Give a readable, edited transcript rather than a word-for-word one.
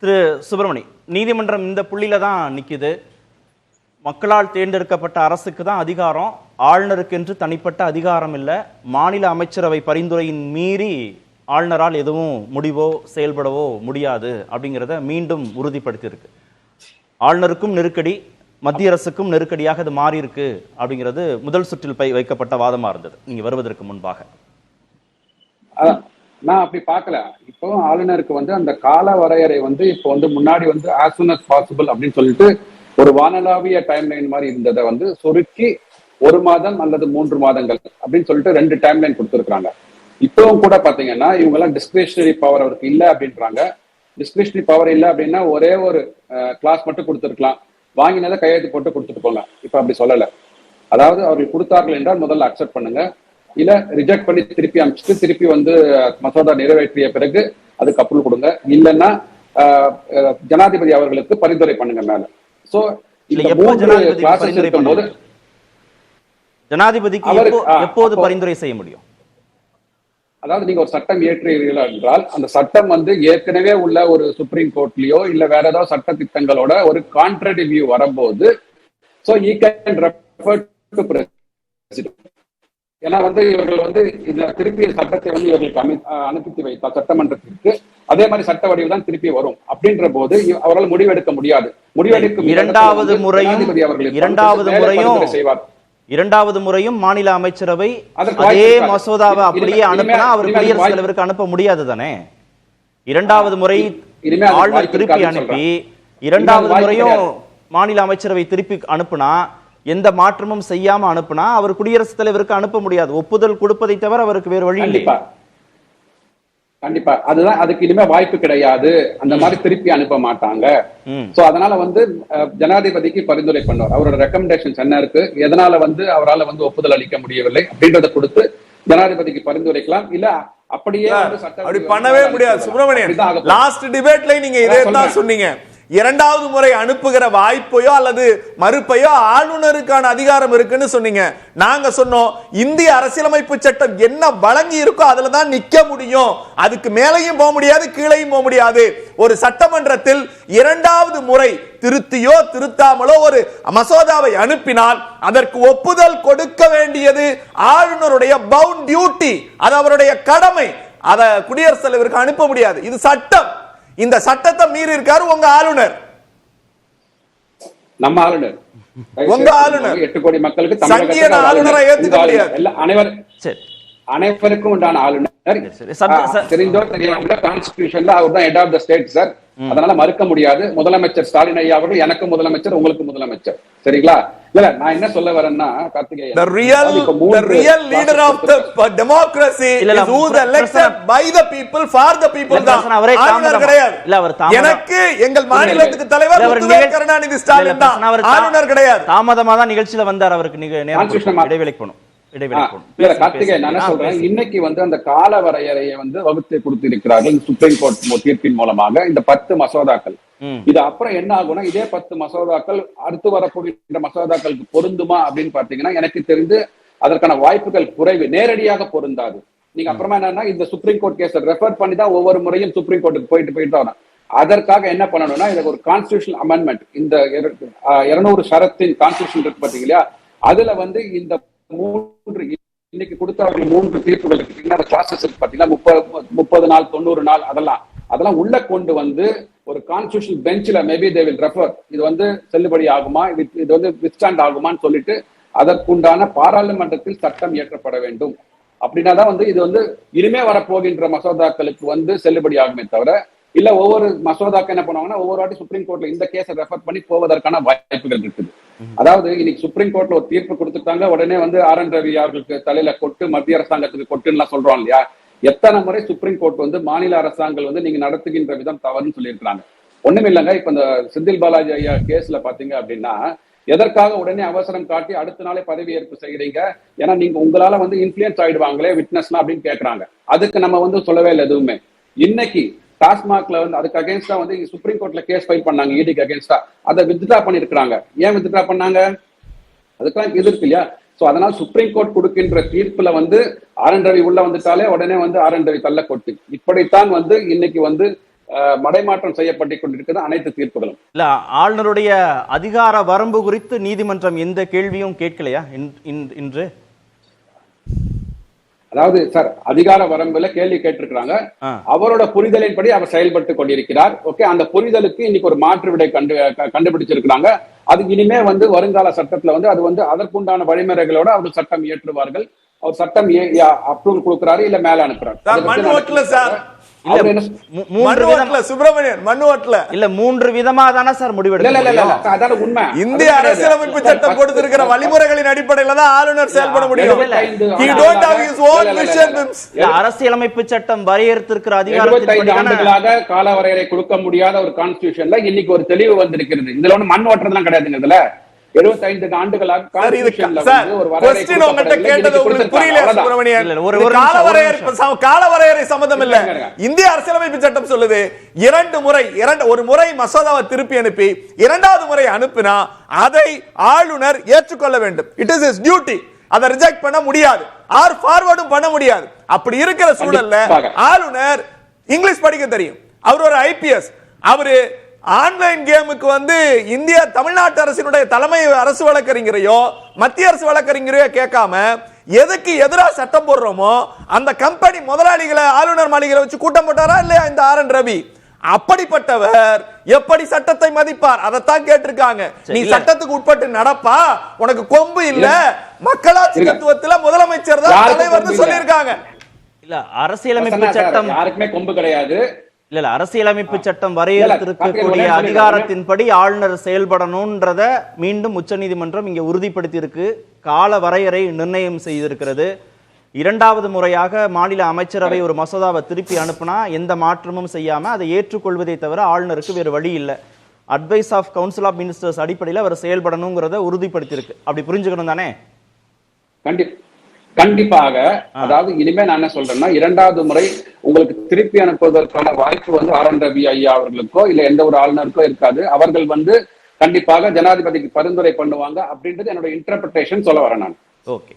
திரு சுப்பிரமணி, நீதிமன்றம் இந்த புள்ளியில தான் நிக்குது. மக்களால் தேர்ந்தெடுக்கப்பட்ட அரசுக்கு தான் அதிகாரம், ஆளுநருக்கு என்று தனிப்பட்ட அதிகாரம் இல்லை. மாநில அமைச்சரவை பரிந்துரையின் மீறி ஆளுநரால் எதுவும் முடிவோ செயல்படவோ முடியாது அப்படிங்கிறத மீண்டும் உறுதிப்படுத்தியிருக்கு. ஆளுநருக்கும் நெருக்கடி, மத்திய அரசுக்கும் நெருக்கடியாக இது மாறி இருக்கு அப்படிங்கிறது முதல் சுற்றில் வைக்கப்பட்ட வாதமா இருந்தது நீங்க வருவதற்கு முன்பாக. நான் அப்படி பார்க்கல. இப்போ ஆளுநருக்கு அந்த கால வரையறை இப்போ முன்னாடி as soon as possible அப்படின்னு சொல்லிட்டு ஒரு வானளாவிய டைம்லைன் மாதிரி இருந்ததை சுருக்கி 1 மாதம் அல்லது 3 மாதங்கள் அப்படின்னு சொல்லிட்டு 2 டைம்லைன் கொடுத்துருக்காங்க. இப்பவும் கூட பாத்தீங்கன்னா இவங்க எல்லாம் டிஸ்கிரிஷனரி பவர் அவருக்கு இல்லை அப்படின்றாங்க. டிஸ்கிரிஷனரி பவர் இல்லை அப்படின்னா ஒரே ஒரு கிளாஸ் மட்டும் கொடுத்துருக்கலாம், வாங்கினதை கையெழுத்து போட்டு கொடுத்துட்டு போங்க. இப்ப அப்படி சொல்லல. அதாவது அவர்கள் கொடுத்தார்கள் என்றால் முதல்ல அக்செப்ட் பண்ணுங்க, இல்ல ரிஜெக்ட் பண்ணி திருப்பி அனுப்பிச்சுட்டு திருப்பி மசோதா நிறைவேற்றிய பிறகு அதுக்கு அப்ரூவல் கொடுங்க, இல்லைன்னா ஜனாதிபதி அவர்களுக்கு பரிந்துரை பண்ணுங்க மேல. சோ ஜனாதிபதிக்கு எப்போது பரிந்துரை செய்ய முடியும்? அதாவது நீங்க ஒரு சட்டம் இயற்றுகிறீர்கள் என்றால் அந்த சட்டம் ஏற்கனவே உள்ள ஒரு சுப்ரீம் கோர்ட்லயோ இல்ல வேற ஏதாவது சட்ட திட்டங்களோட ஒரு கான்ட்ராரி வியூ வரும்போது so E can refer to president. ஏன்னா இவர்கள் இந்த திருப்பி சட்டத்தை இவர்களுக்கு அனுப்பி வைத்தால் சட்டமன்றத்திற்கு அதே மாதிரி சட்ட வடிவு தான் திருப்பி வரும். அப்படின்ற போது அவரால் முடிவெடுக்க முடியாது. முடிவெடுக்கும் இரண்டாவது முறையும் மாநில அமைச்சரவை அதே மசோதாவை அப்படியே அனுப்பினா அவர் குடியரசுத் தலைவருக்கு அனுப்ப முடியாது தானே? இரண்டாவது முறை ஆளுநர் திருப்பி அனுப்பி இரண்டாவது முறையும் மாநில அமைச்சரவை திருப்பி அனுப்புனா, எந்த மாற்றமும் செய்யாம அனுப்புனா அவர் குடியரசுத் தலைவருக்கு அனுப்ப முடியாது. ஒப்புதல் கொடுப்பதை தவிர அவருக்கு வேறு வழி இல்லை. கண்டிப்பா அதுதான், அதுக்கு இனிமே வாய்ப்பு கிடையாது. அந்த மாதிரி திருப்பி அனுப்ப மாட்டாங்க. சோ அதனால ஜனாதிபதிக்கு பரிந்துரை பண்ணுவார். அவரோட ரெக்கமெண்டேஷன்ஸ் என்ன இருக்கு, எதனால அவரால் ஒப்புதல் அளிக்க முடியவில்லை அப்படின்றத கொடுத்து ஜனாதிபதிக்கு பரிந்துரைக்கலாம். இல்ல அப்படியே அப்படி பண்ணவே முடியாது. சுப்பிரமணியன், லாஸ்ட் டிபேட்ல நீங்க இதே தான் சொன்னீங்க. இரண்டாவது முறை அனுப்புகிற வாய்ப்பையோ அல்லது மறுப்பையோ ஆளுநருக்கான அதிகாரம் இருக்குன்னு சொன்னீங்க. நாங்க சொன்னோம் இந்திய அரசியலமைப்பு சட்டம் என்ன வழங்கி இருக்கோ அதுல தான் நிக்க முடியும், அதுக்கு மேலையும் போக முடியாது கீழையும் போக முடியாது. ஒரு சட்டமன்றத்தில் இரண்டாவது முறை திருத்தியோ திருத்தாமலோ ஒரு மசோதாவை அனுப்பினால் அதற்கு ஒப்புதல் கொடுக்க வேண்டியது ஆளுநருடைய பவுண்ட் டியூட்டி, அது அவருடைய கடமை. அதை குடியரசுத் தலைவருக்கு அனுப்ப முடியாது. இது சட்டம். இந்த சட்டத்தை மீறி இருக்காரு உங்க ஆளுநர். நம்ம ஆளுநர், உங்க ஆளுநர் 8 கோடி மக்களுக்கு சங்கியன ஆளுநரை ஏத்துக்க முடியாது. அனைவருக்கும் உண்டான ஆளுநர். தெரிந்தோ தெரியாம கான்ஸ்டிடியூஷன்ல அவர் தான் head of the state sir. அதனால மறுக்க முடியாது. முதலமைச்சர் ஸ்டாலின் ஐயா அவர்கள் எனக்கு முதலமைச்சர், உங்களுக்கு முதலமைச்சர். சரிங்களா? இல்ல நான் என்ன சொல்ல வரேன்னா Karthikeyan, the real leader of the democracy is who is elected by the people for the people. தான் ஆளுநர் கிடையாது. எனக்கு எங்கள் மாநிலத்துக்கு தலைவர் கருணாநிதி ஸ்டாலின் தான், ஆளுநர் கிடையாது. தாமதமா தான் நிகழ்ச்சியில வந்தார். அவருக்கு இடைவேளை போணும். கார்த்திகேயன் நான் சொல்றேன், இன்னைக்கு அந்த கால வரையறையை வகுத்து கொடுத்திருக்கிறார்கள் சுப்ரீம் கோர்ட் தீர்ப்பின் மூலமாக. இந்த 10 மசோதாக்கள் இது அப்புறம் என்ன ஆகும்னா இதே 10 மசோதாக்கள் அடுத்து வரக்கூடிய மசோதாக்களுக்கு பொருந்துமா அப்படின்னு பாத்தீங்கன்னா எனக்கு தெரிந்து அதற்கான வாய்ப்புகள் குறைவு, நேரடியாக பொருந்தாது. நீங்க அப்புறமா என்னன்னா இந்த சுப்ரீம் கோர்ட் கேஸ் ரெஃபர் பண்ணி தான் ஒவ்வொரு முறையும் சுப்ரீம் கோர்ட்டுக்கு போயிட்டு தான். அதற்காக என்ன பண்ணணும்னா இதுக்கு ஒரு கான்ஸ்டிடியூஷனல் அமெண்ட்மெண்ட், இந்த 200 ஷரத்தின் கான்ஸ்டிடியூஷன் இருக்கு பாத்தீங்களா, அதுல இந்த 3 இன்னைக்கு கொடுத்த 3 தீர்ப்புகளுக்கு கிளாஸஸ் இருக்கு பாத்தீங்கன்னா 30 நாள் 90 நாள் அதெல்லாம் உள்ள கொண்டு ஒரு கான்ஸ்டிடியூஷனல் பெஞ்ச்ல மேபி தே வில் ரெஃபர். இது செல்லுபடி ஆகுமா, இது வித்ஸ்டாண்ட் ஆகுமான்னு சொல்லிட்டு அதற்குண்டான பாராளுமன்றத்தில் சட்டம் இயற்றப்பட வேண்டும். அப்படின்னா தான் இது இனிமே வரப்போகின்ற மசோதாக்களுக்கு செல்லுபடி ஆகுமே தவிர இல்ல ஒவ்வொரு மசோதாக்கு என்ன பண்ணுவாங்கன்னா ஒவ்வொரு வாட்டி சுப்ரீம் கோர்ட்ல இந்த கேஸை ரெஃபர் பண்ணி போவதற்கான வாய்ப்புகள் இருக்குது. அதாவது இன்னைக்கு சுப்ரீம் கோர்ட்ல ஒரு தீர்ப்பு கொடுத்துட்டாங்க, உடனே RN ரவி அவர்களுக்கு தலையில கொட்டு, மத்திய அரசாங்கத்துக்கு கொட்டுன்னு சொல்றோம் இல்லையா? எத்தனை முறை சுப்ரீம் கோர்ட் மாநில அரசாங்கம் நீங்க நடத்துகின்ற விதம் தவறுன்னு சொல்லியிருக்காங்க. ஒண்ணும் இல்லைங்க. இப்ப இந்த செந்தில் பாலாஜி ஐயா கேஸ்ல பாத்தீங்க அப்படின்னா எதற்காக உடனே அவசரம் காட்டி அடுத்த நாளே பதவி ஏற்பு செய்யறீங்க? ஏன்னா நீங்க உங்களால இன்ஃபுளுயன்ஸ் ஆயிடுவாங்களே விட்னஸ்லாம் அப்படின்னு கேட்கறாங்க. அதுக்கு நம்ம சொல்லவே இல்லை எதுவுமே. இன்னைக்கு டாஸ்மாக்ல அதுக்கு அகேன்ஸ்டா சுப்ரீம் கோர்ட்ல கேஸ் ஃபைல் பண்ணாங்க, இடிக்கு அகேன்ஸ்டா. அதை வித்ட்ரா பண்ணிருக்காங்க. ஏன் வித்ட்ரா பண்ணாங்க? அதுக்கெல்லாம் இது இருக்கு இல்லையா? சோ அதனால சுப்ரீம் கோர்ட் கொடுக்கின்ற தீர்ப்புல RN ரவி உள்ள வந்துட்டாலே உடனே RN ரவி தள்ள கொட்டு. இப்படித்தான் இன்னைக்கு மடைமாற்றம் செய்யப்பட்டு கொண்டிருக்கிறது அனைத்து தீர்ப்புகளும். இல்ல, ஆளுநருடைய அதிகார வரம்பு குறித்து நீதிமன்றம் எந்த கேள்வியும் கேட்கலையா இன்று? அதாவது சார், அதிகார வரம்புல கேள்வி கேட்டிருக்கிறாங்க. அவரோட புரிதலின்படி அவர் செயல்பட்டு கொண்டிருக்கிறார். ஓகே, அந்த புரிதலுக்கு இன்னைக்கு ஒரு மாற்று விடை கண்டுபிடிச்சிருக்கிறாங்க. அது இனிமே வருங்கால சட்டத்துல அது அதற்குண்டான வழிமுறைகளோட அவர் சட்டம் இயற்றுவார்கள். அவர் சட்டம் அப்ரூவல் கொடுக்கிறாரு, இல்ல மேல அனுப்புறாரு. மூன்று விதமா தானே சார் முடிவெடுக்க உண்மை. இந்திய அரசியலமைப்பு சட்டம் கொடுத்திருக்கிற வழிமுறைகளின் அடிப்படையில தான் ஆளுநர் செயல்பட முடியும். அரசியலமைப்பு சட்டம் வரையறுத்திருக்கிற 75 ஆண்டுகளாக காலவரையறை கொடுக்க முடியாத ஒரு கான்ஸ்டிடியூஷன்ல இன்னைக்கு ஒரு தெளிவு வந்திருக்கிறது. இதுல ஒண்ணு மண் ஓட்டுறதுலாம் கிடையாதுங்க. இதுல 75 ஆண்டுகளாக காலவரையறை சம்பந்தம் இல்ல. இந்திய அரசியலமைப்பு சட்டம் சொல்லுது 2 முறை ஒரு முறை மசோதாவை திருப்பி அனுப்பி 2வது முறை அனுப்பினா அதை ஆளுநர் ஏற்றுக்கொள்ள வேண்டும். It is his duty. அதை ரிஜெக்ட் பண்ண முடியாது, ஆர் ஃபார்வர்டும் பண்ண முடியாது. அப்படி இருக்கிற சூழல்ல ஆளுநர் இங்கிலீஷ் படிக்க தெரியும், அவர் ஒரு ஐபிஎஸ், அவரு ஆன்லைன் கேமுக்கு இந்திய தமிழ்நாட்டு அரசினுடைய தலைமை அரசு வழக்கறிஞரையோ மத்திய அரசு வழக்கறிஞரையோ கேட்காம எதுக்கு எதிராக சட்டம் போடுறோமோ அந்த கம்பெனி முதலாளிகளை ஆளுநர் மாளிகையில வச்சு கூட்டம் போட்டாரா இல்லையா இந்த ஆர்.என். ரவி? அப்படிப்பட்டவர் எப்படி சட்டத்தை மதிப்பார்? அதைத்தான் கேட்டிருக்காங்க. நீ சட்டத்துக்கு உட்பட்டு நடப்பா, உனக்கு கொம்பு இல்ல, மக்களாட்சி தத்துவத்துல முதலமைச்சர் தான் தலைவர் சொல்லியிருக்காங்க. இல்ல, அரசியலமைப்பு சட்டம் யாருக்குமே கொம்பு கிடையாது. இல்ல, அரசியலமைப்பு சட்டம் வரையறுத்திருக்கக்கூடிய அதிகாரத்தின்படி ஆளுநர் செயல்படணும்ன்றத மீண்டும் உச்சநீதிமன்றம் இங்க உறுதிப்படுத்தி இருக்கு. கால வரையறை நிர்ணயம் செய்திருக்கிறது. 2வது முறையாக மாநில அமைச்சரவை ஒரு மசோதாவை திருப்பி அனுப்புனா எந்த மாற்றமும் செய்யாம அதை ஏற்றுக்கொள்வதை தவிர ஆளுநருக்கு வேறு வழி இல்லை. Advice of council of ministers அடிப்படையில் அவர் செயல்படணுங்கிறத உறுதிப்படுத்தி இருக்கு. அப்படி புரிஞ்சுக்கணும் தானே? கண்டிப்பாக. அதாவது இனிமே நான் என்ன சொல்றேன்னா, 2வது முறை உங்களுக்கு திருப்பி அனுப்புவதற்கான வாய்ப்பு ஆர்.என். ரவி ஐயா அவர்களுக்கோ இல்ல எந்த ஒரு ஆளுநருக்கோ இருக்காது. அவர்கள் கண்டிப்பாக ஜனாதிபதிக்கு பரிந்துரை பண்ணுவாங்க அப்படின்றது என்னோட இன்டர்பிரேஷன் சொல்ல வரேன் நான். ஓகே.